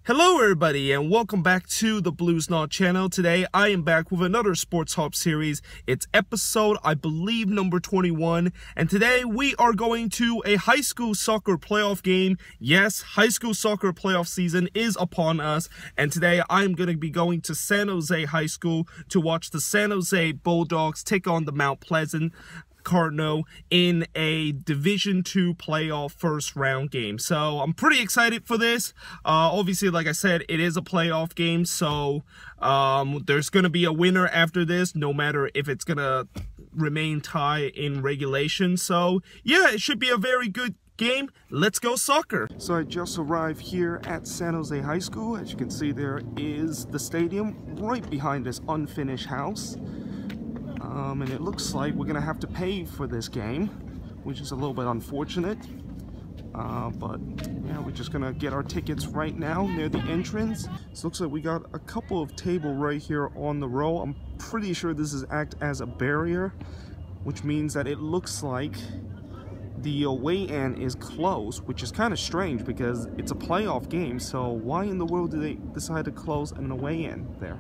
Hello everybody and welcome back to the Blues Knot channel. Today I am back with another Sporthop series. It's episode, I believe, number 21. And today we are going to a high school soccer playoff game. Yes, high school soccer playoff season is upon us. And today I'm going to be going to San Jose High School to watch the San Jose Bulldogs take on the Mount Pleasant Cardinal in a Division II playoff first round game. So I'm pretty excited for this. Obviously, like I said, it is a playoff game, so there's going to be a winner after this, no matter if it's going to remain tie in regulation. So yeah, it should be a very good game. Let's go soccer. So I just arrived here at San Jose High School. As you can see, there is the stadium right behind this unfinished house. And it looks like we're gonna have to pay for this game, which is a little bit unfortunate. But yeah, we're just gonna get our tickets right now near the entrance. So it looks like we got a couple of tables right here on the row. I'm pretty sure this is act as a barrier, which means that it looks like the away end is closed, which is kind of strange because it's a playoff game. So why in the world did they decide to close an away end there?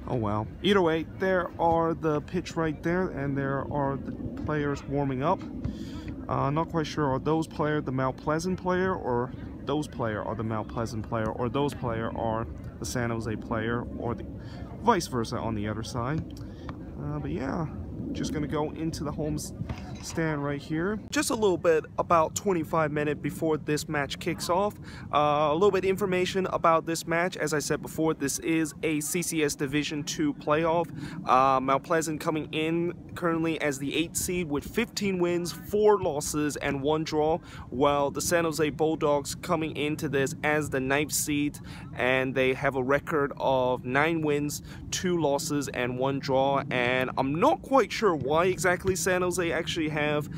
Oh well. Either way, there are the pitch right there, and there are the players warming up. Not quite sure, are those players the Mount Pleasant player, or those player are the Mount Pleasant player, or those player are the San Jose player, or the vice versa on the other side. But yeah, just gonna go into the home stand right here. Just a little bit about 25 minutes before this match kicks off. A little bit information about this match. As I said before, this is a CCS Division II playoff. Mount Pleasant coming in currently as the 8th seed with 15 wins, 4 losses, and 1 draw, while the San Jose Bulldogs coming into this as the 9th seed, and they have a record of 9 wins, 2 losses, and 1 draw. And I'm not quite sure why exactly San Jose actually have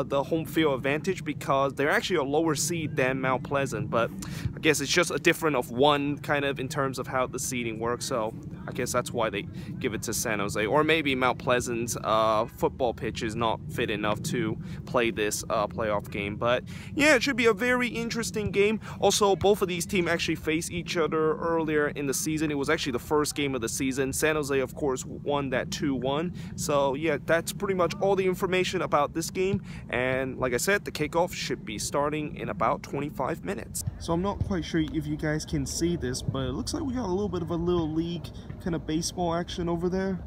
the home field advantage, because they're actually a lower seed than Mount Pleasant, but I guess it's just a difference of 1 kind of in terms of how the seeding works. So I guess that's why they give it to San Jose, or maybe Mount Pleasant's football pitch is not fit enough to play this playoff game. But yeah, it should be a very interesting game. Also, both of these teams actually faced each other earlier in the season. It was actually the first game of the season. San Jose, of course, won that 2-1. So yeah, that's pretty much all the information about this game. And like I said, the kickoff should be starting in about 25 minutes. So I'm not quite sure if you guys can see this, but it looks like we got a little bit of a little league kind of baseball action over there.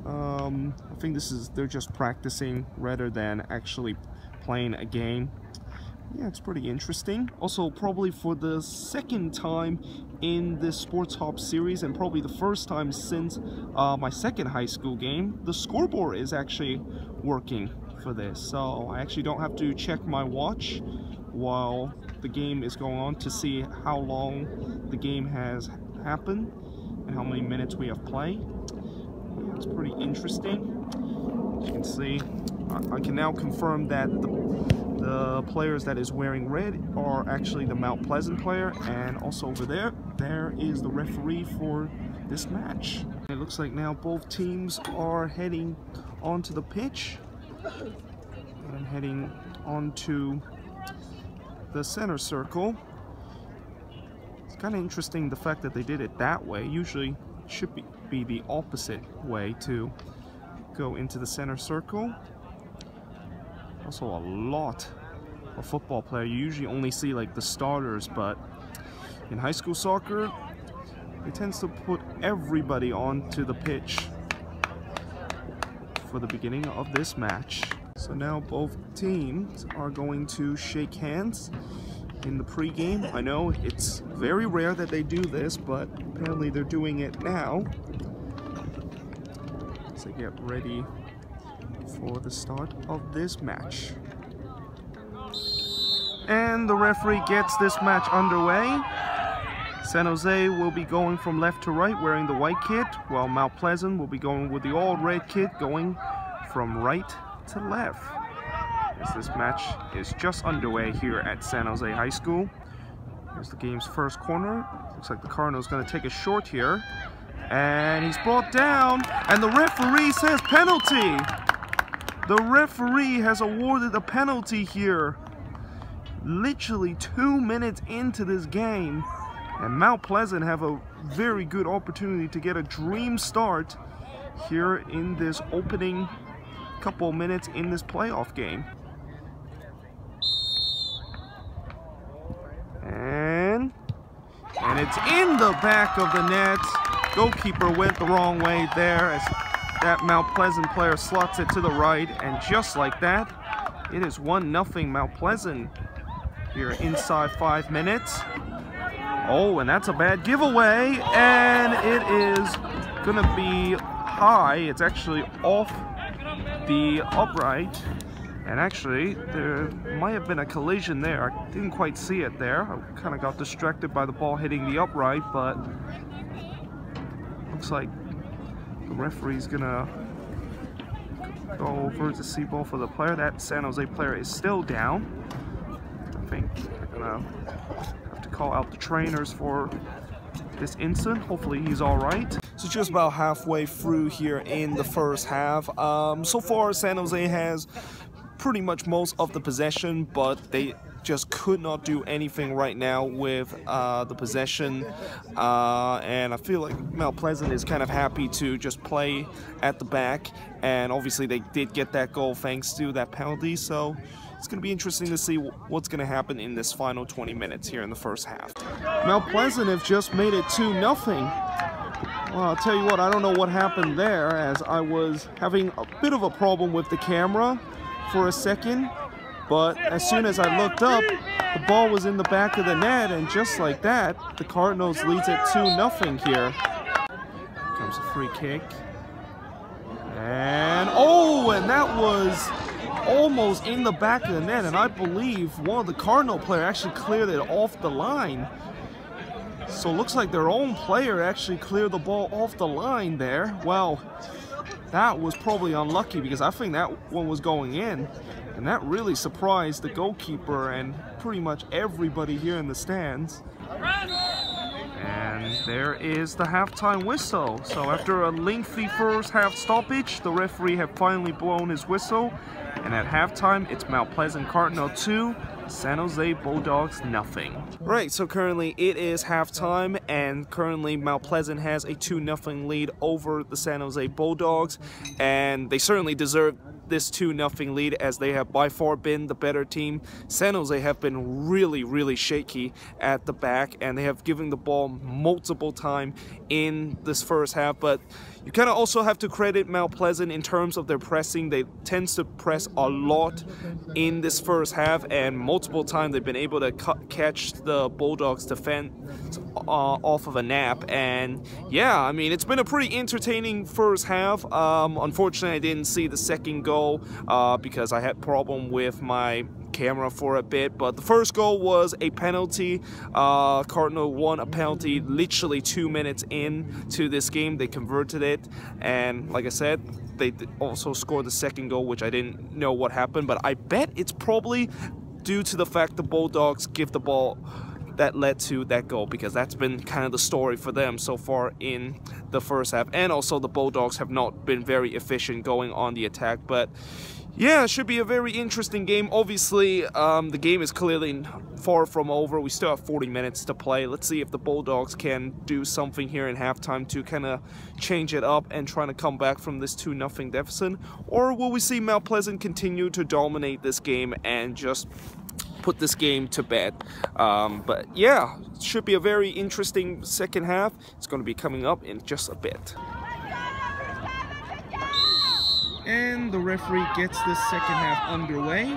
I think they're just practicing rather than actually playing a game. Yeah, it's pretty interesting. Also, probably for the second time in this Sporthop series, and probably the first time since my second high school game, the scoreboard is actually working for this. So I actually don't have to check my watch while the game is going on to see how long the game has happened and how many minutes we have played. Yeah, it's pretty interesting. As you can see, I can now confirm that the players that is wearing red are actually the Mount Pleasant player, and also over there is the referee for this match. It looks like now both teams are heading onto the pitch and heading onto the center circle. It's kind of interesting the fact that they did it that way. Usually it should be the opposite way to go into the center circle. Also a lot of football players. You usually only see like the starters, but in high school soccer it tends to put everybody onto the pitch for the beginning of this match. So now both teams are going to shake hands in the pregame. I know it's very rare that they do this, but apparently they're doing it now as they get ready for the start of this match. And the referee gets this match underway. San Jose will be going from left to right wearing the white kit, while Mount Pleasant will be going with the all red kit, going from right to left. As this match is just underway here at San Jose High School. Here's the game's first corner. Looks like the Cardinal's going to take a short here. And he's brought down, and the referee says penalty. The referee has awarded a penalty here. Literally 2 minutes into this game, And Mount Pleasant have a very good opportunity to get a dream start here in this opening couple minutes in this playoff game. And it's in the back of the net. Goalkeeper went the wrong way there as that Mount Pleasant player slots it to the right, and just like that, it is 1-0 Mount Pleasant here inside 5 minutes. Oh, and that's a bad giveaway, and it is gonna be high. It's actually off the upright, and actually there might have been a collision there. I didn't quite see it there. I kind of got distracted by the ball hitting the upright, but looks like the referee's gonna go over to see ball for the player. That San Jose player is still down. I think they're gonna have to call out the trainers for this incident. Hopefully he's all right. So just about halfway through here in the first half. So far San Jose has pretty much most of the possession, but they just could not do anything right now with the possession, and I feel like Mount Pleasant is kind of happy to just play at the back, and obviously they did get that goal thanks to that penalty, so it's going to be interesting to see what's going to happen in this final 20 minutes here in the first half. Mount Pleasant have just made it 2-0. Well, I'll tell you what, I don't know what happened there, as I was having a bit of a problem with the camera for a second, but as soon as I looked up, the ball was in the back of the net, and just like that, the Cardinals leads it 2-0 here. Comes a free kick. And oh, and that was almost in the back of the net, and I believe one of the Cardinal players actually cleared it off the line. So it looks like their own player actually cleared the ball off the line there. Well, that was probably unlucky, because I think that one was going in, and that really surprised the goalkeeper and pretty much everybody here in the stands. And there is the halftime whistle. So after a lengthy first half stoppage, the referee had finally blown his whistle, and at halftime it's Mount Pleasant Cardinal 2, San Jose Bulldogs 0. Right, so currently it is halftime, and currently Mount Pleasant has a 2-0 lead over the San Jose Bulldogs, and they certainly deserve this 2-0 lead, as they have by far been the better team. San Jose have been really shaky at the back, and they have given the ball multiple times in this first half, but you kind of also have to credit Mount Pleasant in terms of their pressing. They tend to press a lot in this first half, and multiple times they've been able to catch the Bulldogs defense off of a nap. And yeah, I mean, it's been a pretty entertaining first half. Unfortunately, I didn't see the second goal because I had problem with my camera for a bit, but the first goal was a penalty. Cardinal won a penalty literally 2 minutes into this game. They converted it, and like I said, they also scored the second goal, which I didn't know what happened, but I bet it's probably due to the fact the Bulldogs give the ball that led to that goal, because that's been kind of the story for them so far in the first half. And also the Bulldogs have not been very efficient going on the attack. But yeah, it should be a very interesting game. Obviously, the game is clearly far from over. We still have 40 minutes to play. Let's see if the Bulldogs can do something here in halftime to kind of change it up and try to come back from this 2-0 deficit. Or will we see Mount Pleasant continue to dominate this game and just put this game to bed? But yeah, it should be a very interesting second half. It's going to be coming up in just a bit. And the referee gets this second half underway.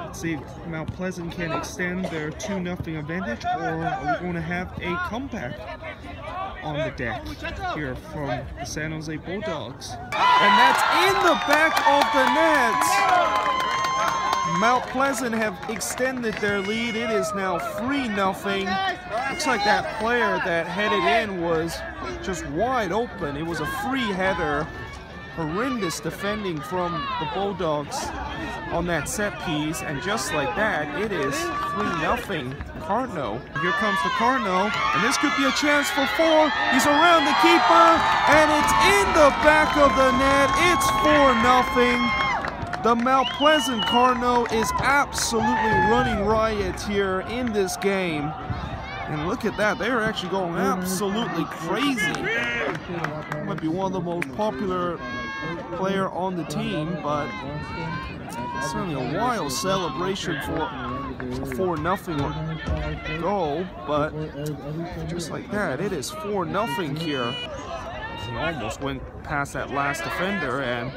Let's see if Mount Pleasant can extend their 2-0 advantage, or are we going to have a comeback on the deck here from the San Jose Bulldogs? And that's in the back of the net. Mount Pleasant have extended their lead. It is now 3-0. Looks like that player that headed in was just wide open. It was a free header. Horrendous defending from the Bulldogs on that set piece, and just like that, it is 3-0 Cardinal. Here comes the Cardinal, and this could be a chance for 4. He's around the keeper, and it's in the back of the net. It's 4-0. The Mount Pleasant Cardinal is absolutely running riot here in this game. And look at that, they're actually going absolutely crazy. Might be one of the most popular player on the team, but certainly a wild celebration for a 4-0 goal. But just like that, it is 4-0 here. He almost went past that last defender, and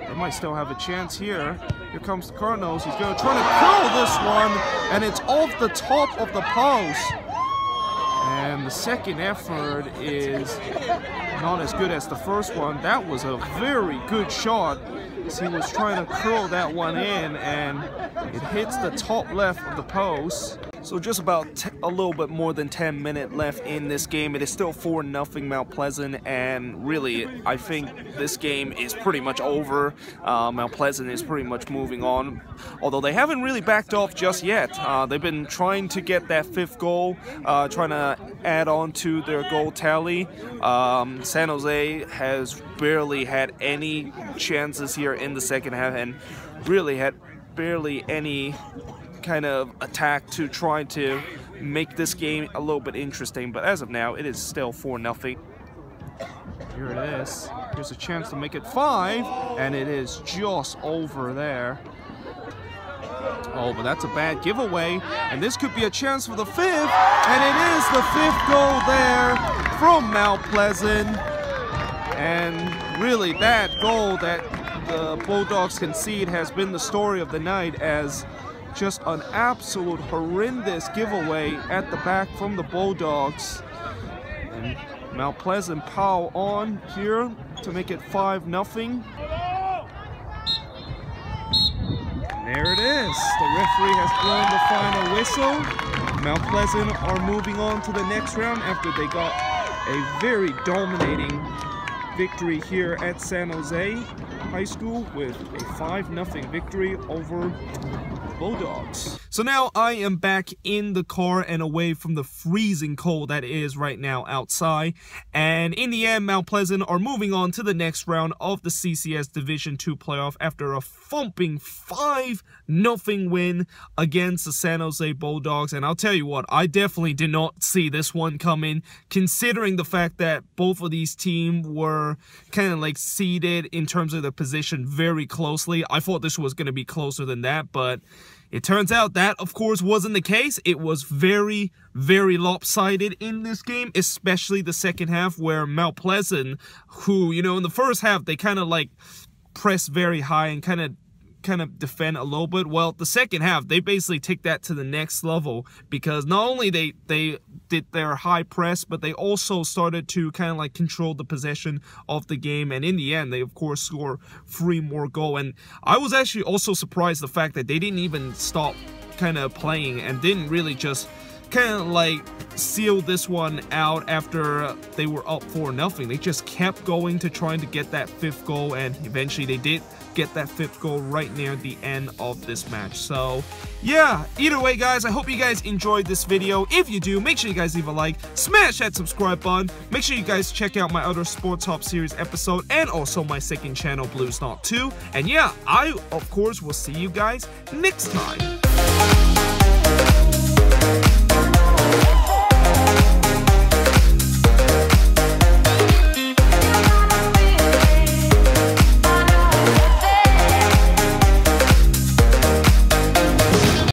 they might still have a chance here. Here comes the Cardinals. He's going to try to curl this one, and it's off the top of the post. And the second effort is not as good as the first one. That was a very good shot. He was trying to curl that one in, and it hits the top left of the post. So just about a little bit more than 10 minutes left in this game. It is still 4-0 Mount Pleasant, and really, I think this game is pretty much over. Mount Pleasant is pretty much moving on, although they haven't really backed off just yet. They've been trying to get that 5th goal, trying to add on to their goal tally. San Jose has barely had any chances here in the second half, and really had barely any kind of attack to try to make this game a little bit interesting. But as of now, it is still 4-0. Here it is. Here's a chance to make it 5, and it is just over there. Oh, but that's a bad giveaway, and this could be a chance for the 5th, and it is the 5th goal there from Mount Pleasant. And really, that goal that the Bulldogs concede has been the story of the night, as just an absolute horrendous giveaway at the back from the Bulldogs. And Mount Pleasant power on here to make it 5-0. There it is. The referee has blown the final whistle. Mount Pleasant are moving on to the next round after they got a very dominating victory here at San Jose High School with a 5-0 victory over Bulldogs. So now I am back in the car and away from the freezing cold that is right now outside. And in the end, Mount Pleasant are moving on to the next round of the CCS Division 2 playoff after a thumping 5-0 win against the San Jose Bulldogs. And I'll tell you what, I definitely did not see this one coming, considering the fact that both of these teams were kind of like seeded in terms of their position very closely. I thought this was going to be closer than that, but it turns out that, of course, wasn't the case. It was very, very lopsided in this game, especially the second half, where Mount Pleasant, who, you know, in the first half, they kind of like press very high and kind of defend a little bit. Well, the second half, they basically take that to the next level, because not only they did their high press, but they also started to kind of like control the possession of the game. And in the end, they of course score 3 more goals. And I was actually also surprised the fact that they didn't even stop kind of playing and didn't really just kind of like seal this one out after they were up 4-0. They just kept going to trying to get that 5th goal, and eventually they did get that 5th goal right near the end of this match. So yeah, either way guys, I hope you guys enjoyed this video. If you do, make sure you guys leave a like, smash that subscribe button, make sure you guys check out my other Sporthop series episode and also my second channel, Blues Not 2. And yeah, I of course will see you guys next time.